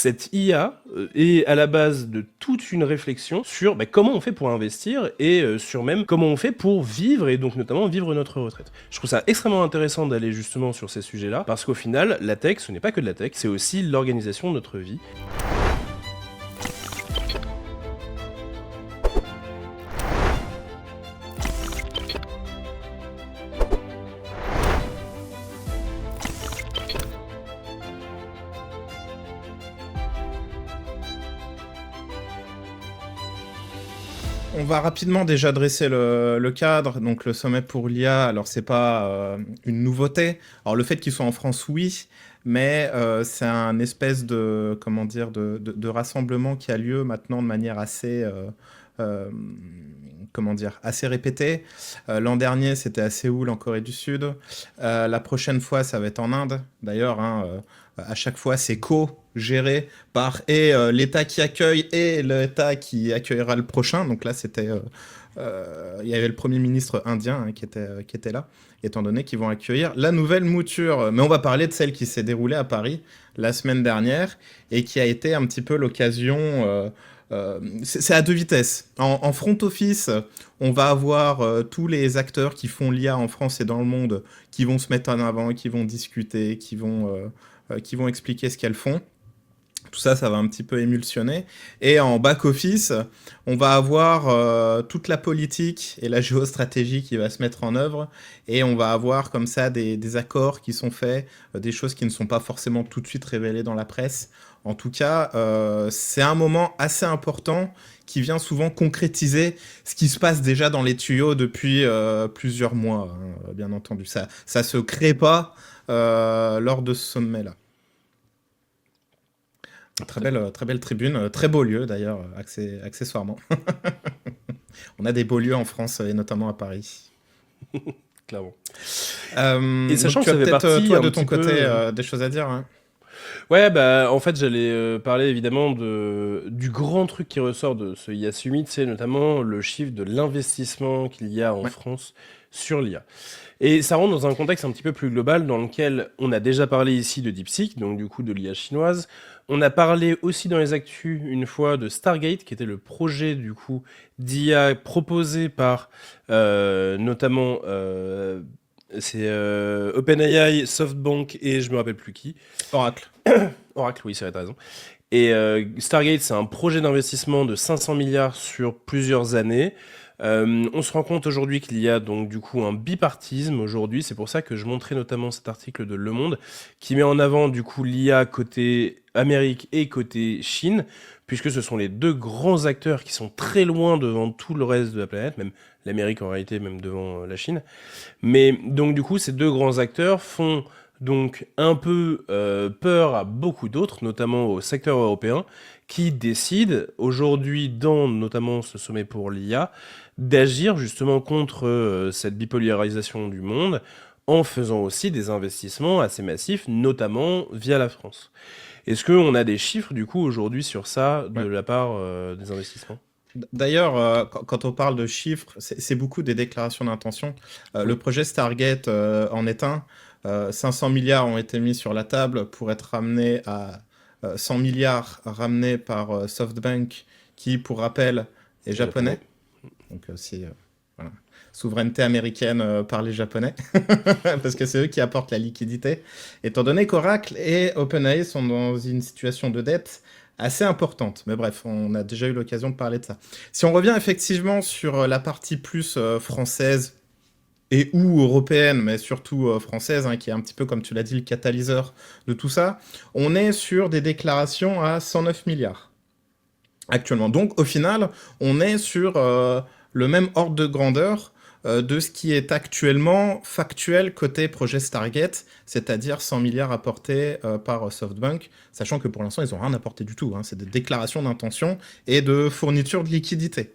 cette IA est à la base de toute une réflexion sur comment on fait pour investir et sur même comment on fait pour vivre et donc notamment vivre notre retraite. Je trouve ça extrêmement intéressant d'aller justement sur ces sujets-là parce qu'au final, la tech, ce n'est pas que de la tech, c'est aussi l'organisation de notre vie. On va rapidement déjà dresser le cadre. Donc le sommet pour l'IA, alors c'est pas une nouveauté. Alors le fait qu'il soit en France, oui, mais c'est un espèce de comment dire de rassemblement qui a lieu maintenant de manière assez euh, comment dire assez répétée. L'an dernier, c'était à Séoul, en Corée du Sud. La prochaine fois, ça va être en Inde. D'ailleurs, hein, à chaque fois, c'est co-géré par l'État qui accueille et l'État qui accueillera le prochain. Donc là, il y avait le Premier ministre indien hein, qui était là, étant donné qu'ils vont accueillir la nouvelle mouture. Mais on va parler de celle qui s'est déroulée à Paris la semaine dernière et qui a été un petit peu l'occasion. C'est à deux vitesses. En front office, on va avoir tous les acteurs qui font l'IA en France et dans le monde qui vont se mettre en avant, qui vont discuter, qui vont expliquer ce qu'elles font. Tout ça, ça va un petit peu émulsionner. Et en back-office, on va avoir toute la politique et la géostratégie qui va se mettre en œuvre. Et on va avoir comme ça des accords qui sont faits, des choses qui ne sont pas forcément tout de suite révélées dans la presse. En tout cas, c'est un moment assez important qui vient souvent concrétiser ce qui se passe déjà dans les tuyaux depuis plusieurs mois, hein, bien entendu. Ça se crée pas lors de ce sommet-là. Très belle tribune, très beau lieu d'ailleurs, accessoirement. On a des beaux lieux en France et notamment à Paris. Clairement. Et Donc sachant que tu as ça fait peut-être partie toi un de petit ton peu... côté des choses à dire. Hein. Ouais, en fait, j'allais parler évidemment du grand truc qui ressort de ce IA Summit, c'est notamment le chiffre de l'investissement qu'il y a en Ouais. France sur l'IA. Et ça rentre dans un contexte un petit peu plus global dans lequel on a déjà parlé ici de DeepSeek, donc du coup de l'IA chinoise. On a parlé aussi dans les actus une fois de Stargate, qui était le projet du coup d'IA proposé par notamment OpenAI, SoftBank et je me rappelle plus qui. Oracle. Oracle, oui, c'est vrai, t'as raison. Et Stargate, c'est un projet d'investissement de 500 milliards sur plusieurs années. On se rend compte aujourd'hui qu'il y a donc du coup un bipartisme aujourd'hui. C'est pour ça que je montrais notamment cet article de Le Monde qui met en avant du coup l'IA côté Amérique et côté Chine, puisque ce sont les deux grands acteurs qui sont très loin devant tout le reste de la planète, même l'Amérique en réalité, même devant la Chine. Mais donc du coup, ces deux grands acteurs font donc un peu peur à beaucoup d'autres, notamment au secteur européen, qui décident aujourd'hui, dans notamment ce sommet pour l'IA, d'agir justement contre cette bipolarisation du monde, en faisant aussi des investissements assez massifs, notamment via la France. Est-ce qu'on a des chiffres du coup aujourd'hui sur ça de Ouais. la part des investissements? D'ailleurs, quand on parle de chiffres, c'est beaucoup des déclarations d'intention. Le Oui. projet Stargate en est un. 500 milliards ont été mis sur la table pour être ramenés à 100 milliards ramenés par SoftBank, qui, pour rappel, est Japonais. japonais. Donc aussi, voilà. Souveraineté américaine par les Japonais, parce que c'est eux qui apportent la liquidité. Étant donné qu'Oracle et OpenAI sont dans une situation de dette assez importante. Mais bref, on a déjà eu l'occasion de parler de ça. Si on revient effectivement sur la partie plus française et ou européenne, mais surtout française, hein, qui est un petit peu, comme tu l'as dit, le catalyseur de tout ça, on est sur des déclarations à 109 milliards actuellement. Donc au final, on est sur le même ordre de grandeur de ce qui est actuellement factuel côté projet Stargate, c'est-à-dire 100 milliards apportés par SoftBank, sachant que pour l'instant, ils n'ont rien apporté du tout. Hein. C'est des déclarations d'intention et de fourniture de liquidité.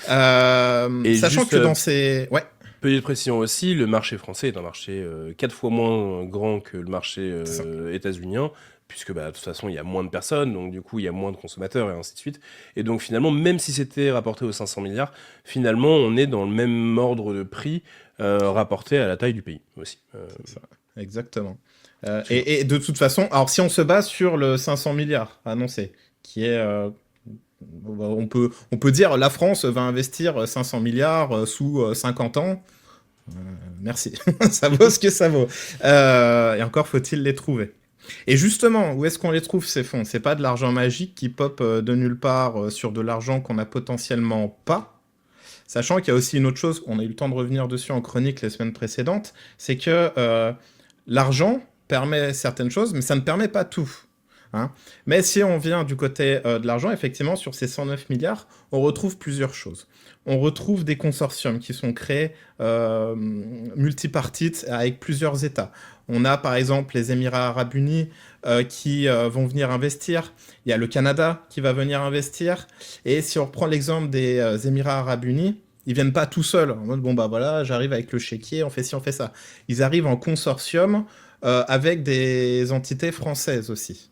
Et Sachant juste que dans ces... Ouais, petite précision aussi, le marché français est un marché 4 fois moins grand que le marché c'est ça. états-unien, puisque de toute façon il y a moins de personnes, donc du coup il y a moins de consommateurs et ainsi de suite. Et donc finalement, même si c'était rapporté aux 500 milliards, finalement on est dans le même ordre de prix rapporté à la taille du pays aussi. C'est ça, exactement. Absolument. Et de toute façon, alors si on se base sur le 500 milliards annoncé, qui est, on peut dire la France va investir 500 milliards sous 50 ans. Merci, ça vaut ce que ça vaut. Et encore faut-il les trouver. Et justement, où est-ce qu'on les trouve ces fonds? C'est pas de l'argent magique qui pop de nulle part sur de l'argent qu'on a potentiellement pas. Sachant qu'il y a aussi une autre chose, on a eu le temps de revenir dessus en chronique les semaines précédentes, c'est que l'argent permet certaines choses, mais ça ne permet pas tout. Hein. Mais si on vient du côté de l'argent, effectivement, sur ces 109 milliards, on retrouve plusieurs choses. On retrouve des consortiums qui sont créés multipartites avec plusieurs États. On a par exemple les Émirats arabes unis qui vont venir investir. Il y a le Canada qui va venir investir. Et si on reprend l'exemple des Émirats arabes unis, ils viennent pas tout seuls. En mode, bon bah voilà, j'arrive avec le chéquier, on fait ci, on fait ça. Ils arrivent en consortium avec des entités françaises aussi.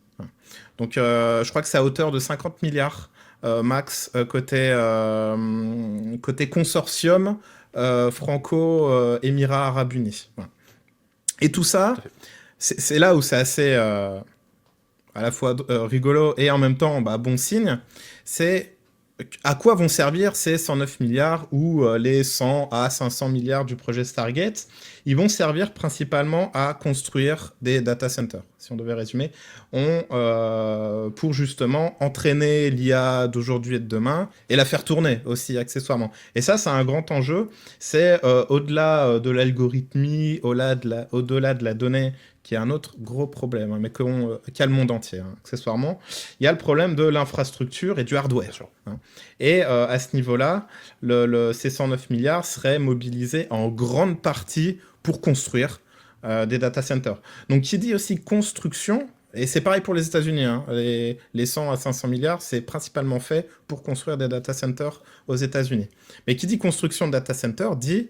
Donc je crois que c'est à hauteur de 50 milliards max côté consortium franco-Émirats arabes unis. Voilà. Et tout ça, Tout à fait. c'est là où c'est assez à la fois rigolo et en même temps bon signe. C'est à quoi vont servir ces 109 milliards ou les 100 à 500 milliards du projet Stargate? Ils vont servir principalement à construire des data centers, si on devait résumer, pour justement entraîner l'IA d'aujourd'hui et de demain et la faire tourner aussi accessoirement. Et ça, c'est un grand enjeu. C'est au-delà de l'algorithmie, au-delà de la donnée, qui est un autre gros problème, hein, mais qu'a le monde entier, hein, accessoirement. Il y a le problème de l'infrastructure et du Bien hardware. sûr. Hein. Et à ce niveau-là, ces 109 milliards seraient mobilisés en grande partie pour construire des data centers. Donc, qui dit aussi construction, et c'est pareil pour les États-Unis, hein, les 100 à 500 milliards, c'est principalement fait pour construire des data centers aux États-Unis. Mais qui dit construction de data centers dit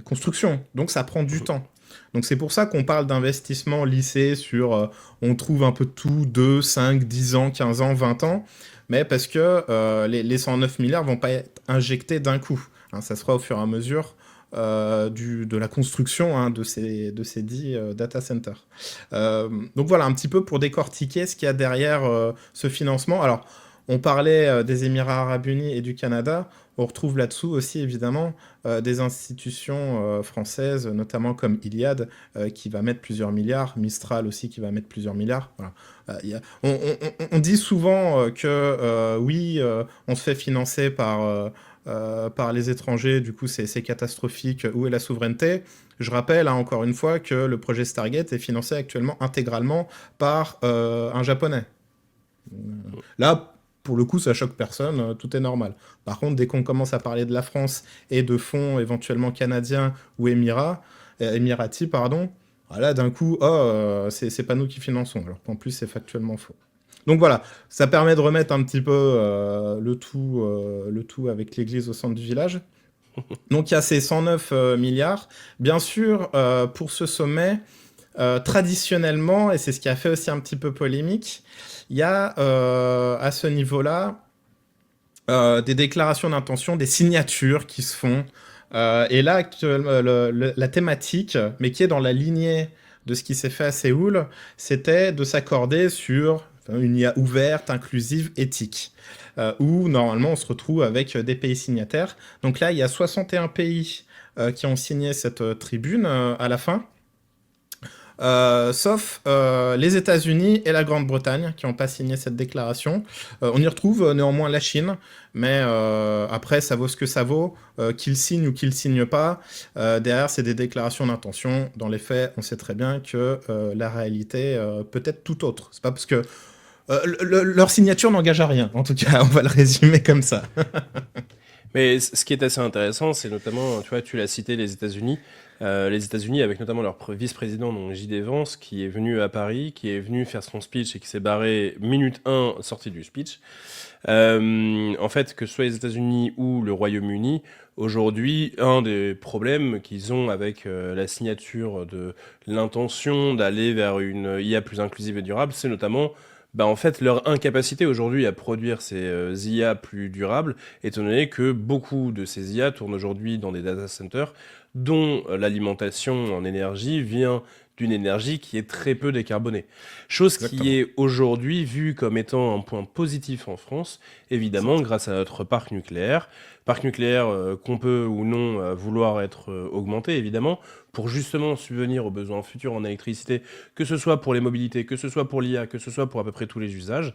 construction. Donc, ça prend du temps. Donc c'est pour ça qu'on parle d'investissement lissé sur, on trouve un peu de tout, 2, 5, 10 ans, 15 ans, 20 ans, mais parce que les 109 milliards vont pas être injectés d'un coup. Hein, ça sera au fur et à mesure de la construction hein, de ces dits data centers. Donc voilà, un petit peu pour décortiquer ce qu'il y a derrière ce financement. Alors, on parlait des Émirats arabes unis et du Canada. On retrouve là-dessous aussi, évidemment, des institutions françaises, notamment comme Iliad, qui va mettre plusieurs milliards, Mistral aussi, qui va mettre plusieurs milliards. Voilà. On dit souvent que oui, on se fait financer par les étrangers, du coup c'est catastrophique, où est la souveraineté? Je rappelle hein, encore une fois que le projet Stargate est financé actuellement intégralement par un japonais. Là, pour le coup, ça choque personne, tout est normal. Par contre, dès qu'on commence à parler de la France et de fonds éventuellement canadiens ou émiratis, pardon, voilà, d'un coup, c'est pas nous qui finançons, alors qu'en plus, c'est factuellement faux. Donc voilà, ça permet de remettre un petit peu le tout avec l'église au centre du village. Donc il y a ces 109 milliards. Bien sûr, pour ce sommet, traditionnellement, et c'est ce qui a fait aussi un petit peu polémique, il y a à ce niveau-là des déclarations d'intention, des signatures qui se font. Et là, la thématique, mais qui est dans la lignée de ce qui s'est fait à Séoul, c'était de s'accorder sur une IA ouverte, inclusive, éthique, où normalement on se retrouve avec des pays signataires. Donc là, il y a 61 pays qui ont signé cette tribune à la fin. Sauf les États-Unis et la Grande-Bretagne qui n'ont pas signé cette déclaration. On y retrouve néanmoins la Chine, mais après ça vaut ce que ça vaut, qu'ils signent ou qu'ils signent pas. Derrière, c'est des déclarations d'intention. Dans les faits, on sait très bien que la réalité peut être tout autre. C'est pas parce que leur signature n'engage à rien. En tout cas, on va le résumer comme ça. Mais ce qui est assez intéressant, c'est notamment, tu vois, tu l'as cité, les États-Unis. Les États-Unis, avec notamment leur vice-président, donc J.D. Vance, qui est venu à Paris, qui est venu faire son speech et qui s'est barré minute 1 sorti du speech. En fait, que ce soit les États-Unis ou le Royaume-Uni, aujourd'hui, un des problèmes qu'ils ont avec la signature de l'intention d'aller vers une IA plus inclusive et durable, c'est notamment en fait, leur incapacité aujourd'hui à produire ces IA plus durables, étant donné que beaucoup de ces IA tournent aujourd'hui dans des data centers dont l'alimentation en énergie vient d'une énergie qui est très peu décarbonée. Chose qui Exactement. est aujourd'hui vue comme étant un point positif en France, évidemment, Exactement. grâce à notre parc nucléaire. Parc nucléaire qu'on peut ou non vouloir être augmenté, évidemment, pour justement subvenir aux besoins futurs en électricité, que ce soit pour les mobilités, que ce soit pour l'IA, que ce soit pour à peu près tous les usages.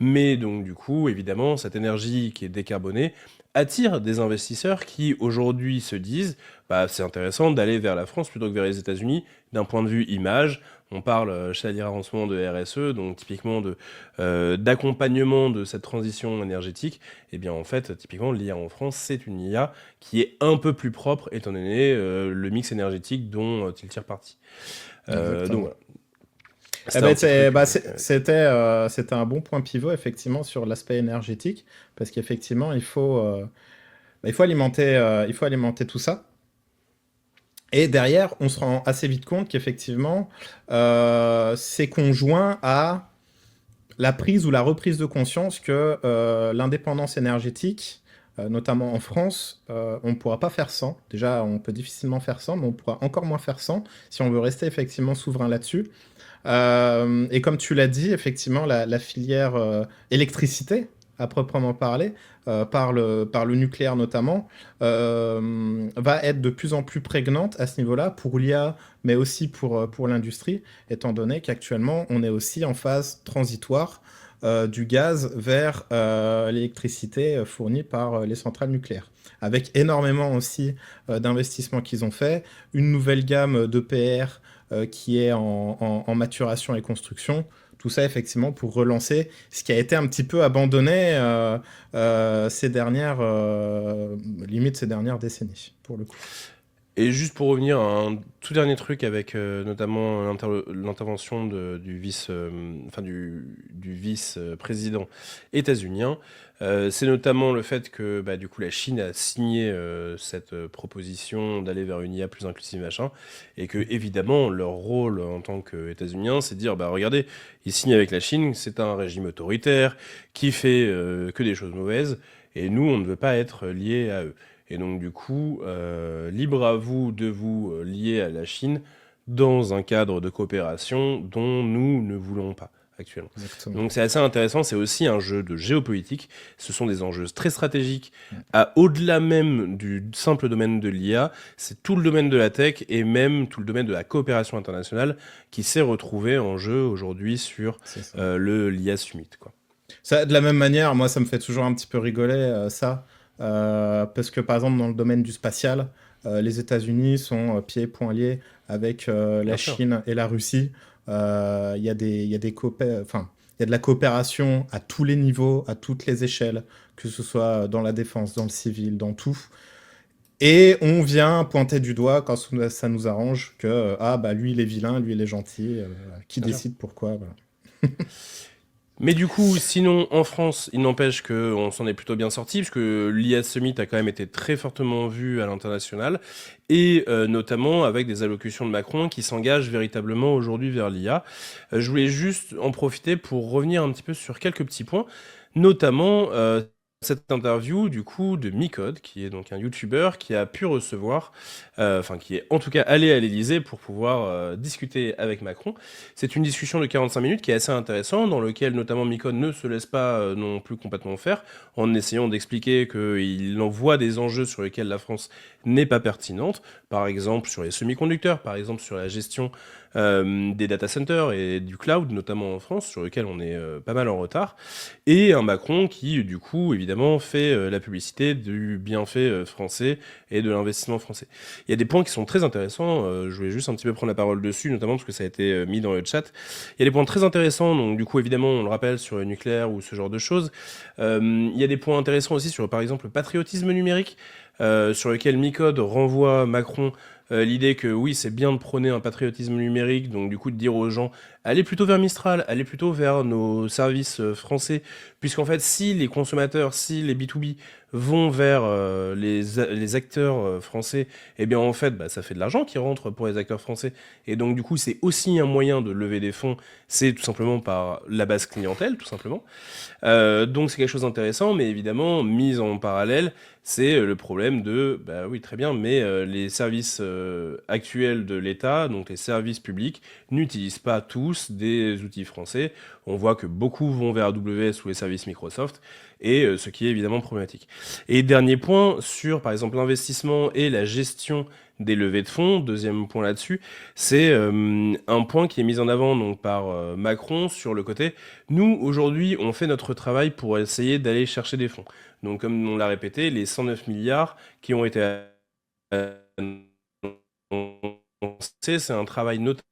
Mais donc, du coup, évidemment, cette énergie qui est décarbonée attire des investisseurs qui, aujourd'hui, se disent bah, c'est intéressant d'aller vers la France plutôt que vers les États-Unis d'un point de vue image. On parle chez Alira en ce moment de RSE, donc typiquement d'accompagnement de cette transition énergétique. Et bien en fait, typiquement, l'IA en France, c'est une IA qui est un peu plus propre étant donné le mix énergétique dont il tire parti. Donc Exactement. voilà, Eh c'était un ben, petit truc. c'était un bon point pivot, effectivement, sur l'aspect énergétique, parce qu'effectivement, il faut alimenter tout ça. Et derrière, on se rend assez vite compte qu'effectivement, c'est conjoint à la prise ou la reprise de conscience que l'indépendance énergétique, notamment en France, on ne pourra pas faire sans. Déjà, on peut difficilement faire sans, mais on pourra encore moins faire sans si on veut rester effectivement souverain là-dessus. Et comme tu l'as dit, effectivement, la filière électricité, à proprement parler, par le nucléaire notamment, va être de plus en plus prégnante à ce niveau-là pour l'IA, mais aussi pour l'industrie, étant donné qu'actuellement, on est aussi en phase transitoire du gaz vers l'électricité fournie par les centrales nucléaires. Avec énormément aussi d'investissements qu'ils ont fait, une nouvelle gamme d'EPR qui est en maturation et construction. Tout ça, effectivement, pour relancer ce qui a été un petit peu abandonné limite ces dernières décennies, pour le coup. Et juste pour revenir à un tout dernier truc avec notamment l'intervention du du vice-président états-unien, c'est notamment le fait que bah, du coup la Chine a signé cette proposition d'aller vers une IA plus inclusive machin, et que évidemment leur rôle en tant qu'États-Uniens, c'est de dire bah regardez, ils signent avec la Chine, c'est un régime autoritaire qui fait que des choses mauvaises, et nous on ne veut pas être liés à eux. Et donc, du coup, libre à vous de vous lier à la Chine dans un cadre de coopération dont nous ne voulons pas actuellement. Exactement. Donc, c'est assez intéressant. C'est aussi un jeu de géopolitique. Ce sont des enjeux très stratégiques Ouais, au-delà même du simple domaine de l'IA. C'est tout le domaine de la tech et même tout le domaine de la coopération internationale qui s'est retrouvé en jeu aujourd'hui sur c'est ça. l'IA Summit, quoi. Ça, de la même manière, moi, ça me fait toujours un petit peu rigoler, ça. Parce que, par exemple, dans le domaine du spatial, les États-Unis sont pieds et poings liés avec la Bien sûr. Chine et la Russie. Il y a enfin, il y a de la coopération à tous les niveaux, à toutes les échelles, que ce soit dans la défense, dans le civil, dans tout. Et on vient pointer du doigt quand ça nous arrange que ah bah lui il est vilain, lui il est gentil, qui Bien sûr. décide pourquoi, voilà. Mais du coup, sinon, en France, il n'empêche qu'on s'en est plutôt bien sorti, puisque l'IA Summit a quand même été très fortement vu à l'international, et notamment avec des allocutions de Macron qui s'engagent véritablement aujourd'hui vers l'IA. Je voulais juste en profiter pour revenir un petit peu sur quelques petits points, notamment cette interview du coup de Micode, qui est donc un YouTuber qui a pu recevoir, enfin qui est en tout cas allé à l'Élysée pour pouvoir discuter avec Macron. C'est une discussion de 45 minutes qui est assez intéressante, dans lequel notamment Micode ne se laisse pas non plus complètement faire, en essayant d'expliquer qu'il en voit des enjeux sur lesquels la France n'est pas pertinente, par exemple sur les semi-conducteurs, par exemple sur la gestion des data centers et du cloud, notamment en France, sur lequel on est pas mal en retard, et un Macron qui, du coup, évidemment, fait la publicité du bienfait français et de l'investissement français. Il y a des points qui sont très intéressants, je voulais juste un petit peu prendre la parole dessus, notamment parce que ça a été mis dans le chat. Il y a des points très intéressants, donc du coup, évidemment, on le rappelle sur le nucléaire ou ce genre de choses. Il y a des points intéressants aussi sur, par exemple, le patriotisme numérique, sur lequel Micode renvoie Macron l'idée que oui, c'est bien de prôner un patriotisme numérique, donc du coup de dire aux gens, allez plutôt vers Mistral, allez plutôt vers nos services français, puisqu'en fait, si les consommateurs, si les B2B vont vers les acteurs français, eh bien en fait, bah, ça fait de l'argent qui rentre pour les acteurs français. Et donc du coup, c'est aussi un moyen de lever des fonds, c'est tout simplement par la base clientèle, tout simplement. Donc c'est quelque chose d'intéressant, mais évidemment, mise en parallèle, c'est le problème de, bah oui, très bien, mais les services actuels de l'État, donc les services publics, n'utilisent pas tous des outils français. On voit que beaucoup vont vers AWS ou les services Microsoft, et ce qui est évidemment problématique. Et dernier point, sur par exemple l'investissement et la gestion des levées de fonds, deuxième point là-dessus, c'est un point qui est mis en avant donc, par Macron sur le côté nous, aujourd'hui, on fait notre travail pour essayer d'aller chercher des fonds. Donc, comme on l'a répété, les 109 milliards qui ont été annoncés, c'est un travail notamment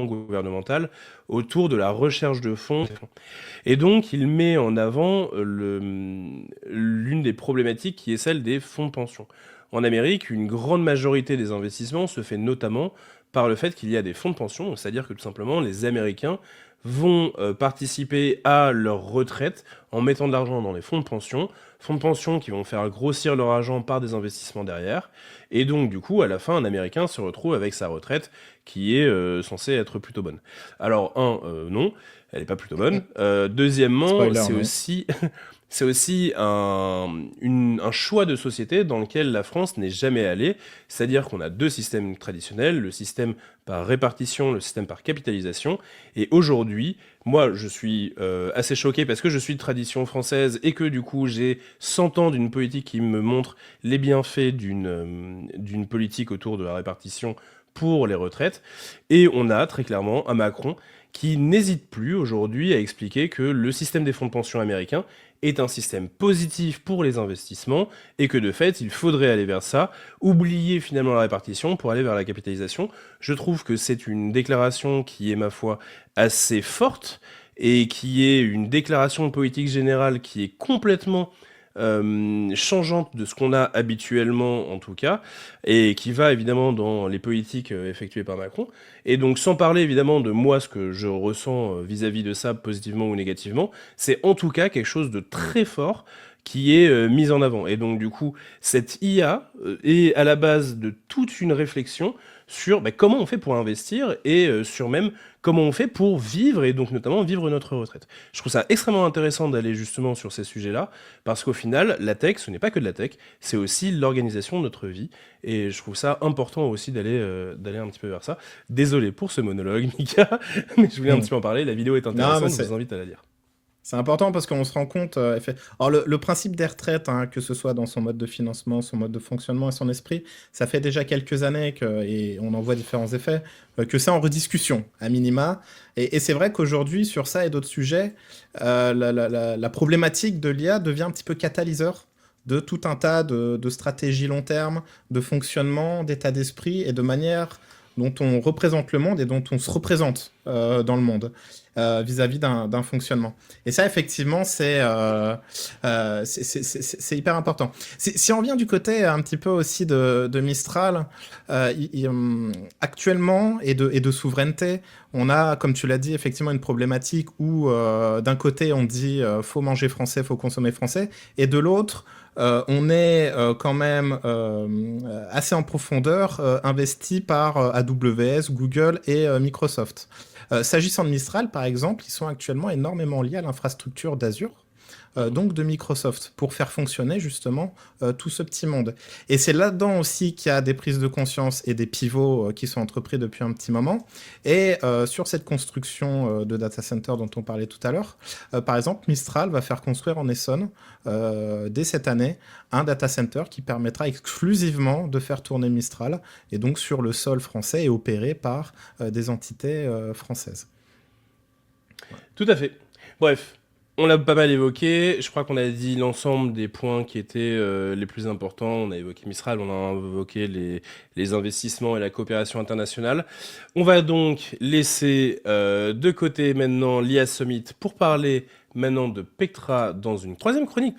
gouvernemental autour de la recherche de fonds. Et donc, il met en avant l'une des problématiques qui est celle des fonds de pension. En Amérique, une grande majorité des investissements se fait notamment par le fait qu'il y a des fonds de pension, c'est-à-dire que tout simplement, les Américains vont participer à leur retraite en mettant de l'argent dans les fonds de pension qui vont faire grossir leur argent par des investissements derrière, et donc du coup, à la fin, un Américain se retrouve avec sa retraite qui est censée être plutôt bonne. Alors, non, elle n'est pas plutôt bonne. Deuxièmement, Spoiler, c'est non. aussi... C'est aussi un choix de société dans lequel la France n'est jamais allée, c'est-à-dire qu'on a deux systèmes traditionnels, le système par répartition, le système par capitalisation, et aujourd'hui, moi je suis assez choqué parce que je suis de tradition française et que du coup j'ai 100 ans d'une politique qui me montre les bienfaits d'une politique autour de la répartition pour les retraites, et on a très clairement un Macron qui n'hésite plus aujourd'hui à expliquer que le système des fonds de pension américains est un système positif pour les investissements et que de fait, il faudrait aller vers ça, oublier finalement la répartition pour aller vers la capitalisation. Je trouve que c'est une déclaration qui est, ma foi, assez forte et qui est une déclaration politique générale qui est complètement changeante de ce qu'on a habituellement en tout cas, et qui va évidemment dans les politiques effectuées par Macron. Et donc sans parler évidemment de moi, ce que je ressens vis-à-vis de ça, positivement ou négativement, c'est en tout cas quelque chose de très fort qui est mis en avant. Et donc du coup, cette IA est à la base de toute une réflexion sur comment on fait pour investir et sur même comment on fait pour vivre et donc notamment vivre notre retraite. Je trouve ça extrêmement intéressant d'aller justement sur ces sujets-là parce qu'au final, la tech, ce n'est pas que de la tech, c'est aussi l'organisation de notre vie et je trouve ça important aussi d'aller un petit peu vers ça. Désolé pour ce monologue, Mika, mais je voulais un Hmm. petit peu en parler. La vidéo est Non, mais intéressante, je vous invite à la lire. c'est important parce qu'on se rend compte. Alors, le principe des retraites, hein, que ce soit dans son mode de financement, son mode de fonctionnement et son esprit, ça fait déjà quelques années et on en voit différents effets, que c'est en rediscussion, à minima. Et c'est vrai qu'aujourd'hui, sur ça et d'autres sujets, la problématique de l'IA devient un petit peu catalyseur de tout un tas de stratégies long terme, de fonctionnement, d'état d'esprit et de manière dont on représente le monde et dont on se représente dans le monde vis-à-vis d'un fonctionnement. Et ça, effectivement, c'est hyper important. Si on revient du côté un petit peu aussi de Mistral, actuellement, et de souveraineté, on a, comme tu l'as dit, effectivement une problématique où d'un côté, on dit faut manger français, faut consommer français, et de l'autre, on est quand même assez en profondeur investi par AWS, Google et Microsoft. S'agissant de Mistral, par exemple, ils sont actuellement énormément liés à l'infrastructure d'Azure, donc de Microsoft, pour faire fonctionner justement tout ce petit monde. Et c'est là-dedans aussi qu'il y a des prises de conscience et des pivots qui sont entrepris depuis un petit moment. Et sur cette construction de data center dont on parlait tout à l'heure, par exemple, Mistral va faire construire en Essonne, dès cette année, un data center qui permettra exclusivement de faire tourner Mistral, et donc sur le sol français et opéré par des entités françaises. Tout à fait. Bref, on l'a pas mal évoqué. Je crois qu'on a dit l'ensemble des points qui étaient les plus importants. On a évoqué Mistral, on a évoqué les investissements et la coopération internationale. On va donc laisser de côté maintenant l'IA Summit pour parler maintenant de Pectra dans une troisième chronique.